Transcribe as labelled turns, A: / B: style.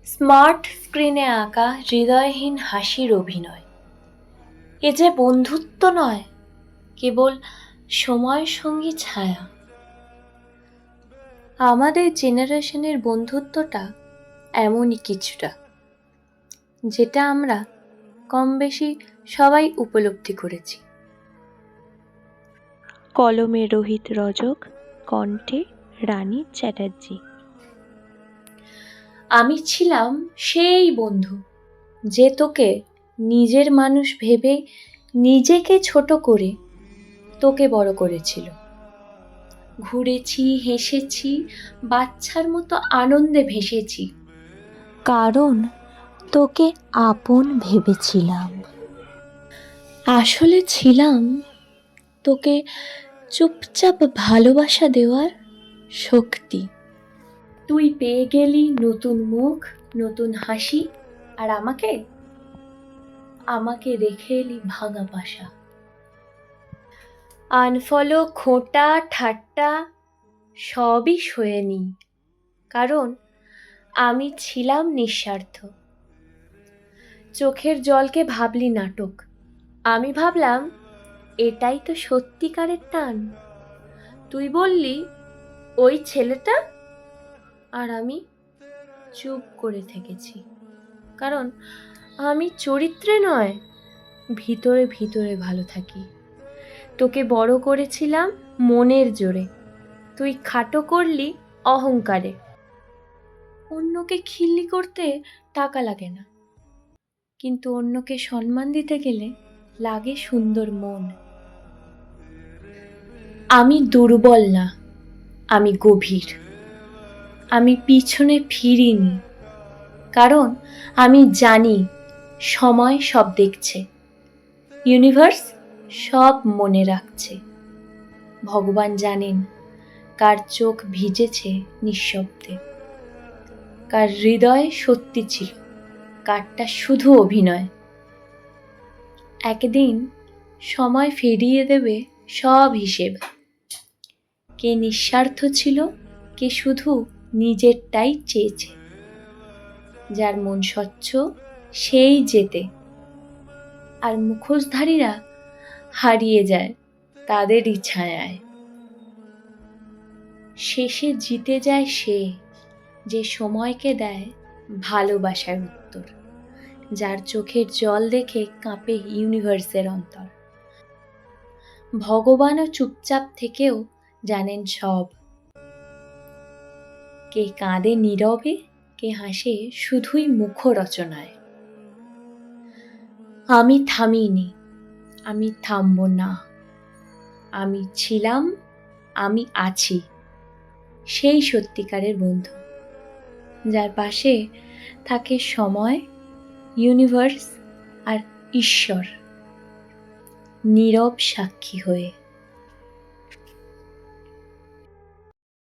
A: Smart স্ক্রিনে আঁকা হৃদয়হীন হাসির অভিনয়। এ যে বন্ধুত্ব নয়, কেবল সময়ের সঙ্গী ছায়া। আমাদের জেনারেশনের বন্ধুত্বটা এমনই কিছুটা, যেটা আমরা কম বেশি সবাই উপলব্ধি করেছি।
B: কলমে রোহিত রজক, কণ্ঠে রানী চ্যাটার্জি।
A: আমি ছিলাম সেই বন্ধু যে তোকে নিজের মানুষ ভেবে নিজেকে ছোট করে তোকে বড় করেছিল। ঘুরেছি, হেসেছি, বাচ্চার মতো আনন্দে ভেসেছি।
B: কারণ তোকে আপন ভেবেছিলাম।
A: আসলে ছিলাম তোকে চুপচাপ ভালোবাসা দেওয়ার শক্তি। তুই পেয়ে গেলি নতুন মুখ, নতুন হাসি, আর আমাকে রেখে এলি ভাঙা পাশা। আনফলো, খোঁটা, ঠাট্টা সবই সয়ে নি, কারণ আমি ছিলাম নিঃস্বার্থ। চোখের জলকে ভাবলি নাটক, আমি ভাবলাম এটাই তো সত্যিকারের টান। তুই বললি ওই ছেলেটা, আর আমি চুপ করে থেকেছি, কারণ আমি চরিত্রে নয়, ভিতরে ভিতরে ভালো থাকি। তোকে বড় করেছিলাম মনের জোরে, তুই খাটো করলি অহংকারে। অন্যকে খিল্লি করতে টাকা লাগে না, কিন্তু অন্যকে সম্মান দিতে গেলে লাগে সুন্দর মন। আমি দুর্বল না, আমি গভীর। আমি পিছনে ফিরিনি, কারণ আমি জানি সময় সব দেখছে, ইউনিভার্স সব মনে রাখছে। ভগবান জানেন কার চোখ ভিজেছে নিঃশব্দে, কার হৃদয় সত্যি ছিল, কারটা শুধু অভিনয়। একদিন সময় ফিরিয়ে দেবে সব হিসেব। কে নিঃস্বার্থ ছিল, কে শুধু নিজেরটাই চেয়েছে। যার মন স্বচ্ছ সেই জেতে, আর মুখোশধারীরা হারিয়ে যায় তাদেরই ছায়ায়। শেষে জিতে যায় সে, যে সময়কে দেয় ভালোবাসার উত্তর, যার চোখের জল দেখে কাঁপে ইউনিভার্সের অন্তর। ভগবানও চুপচাপ থেকেও জানেন সব। কে কাঁদে নীরবে, কে হাসে শুধুই মুখরচনায়। আমি থামিনি, আমি থামব না। আমি ছিলাম, আমি আছি, সেই সত্যিকারের বন্ধু, যার পাশে থাকে সময়, ইউনিভার্স আর ঈশ্বর নীরব সাক্ষী হয়ে।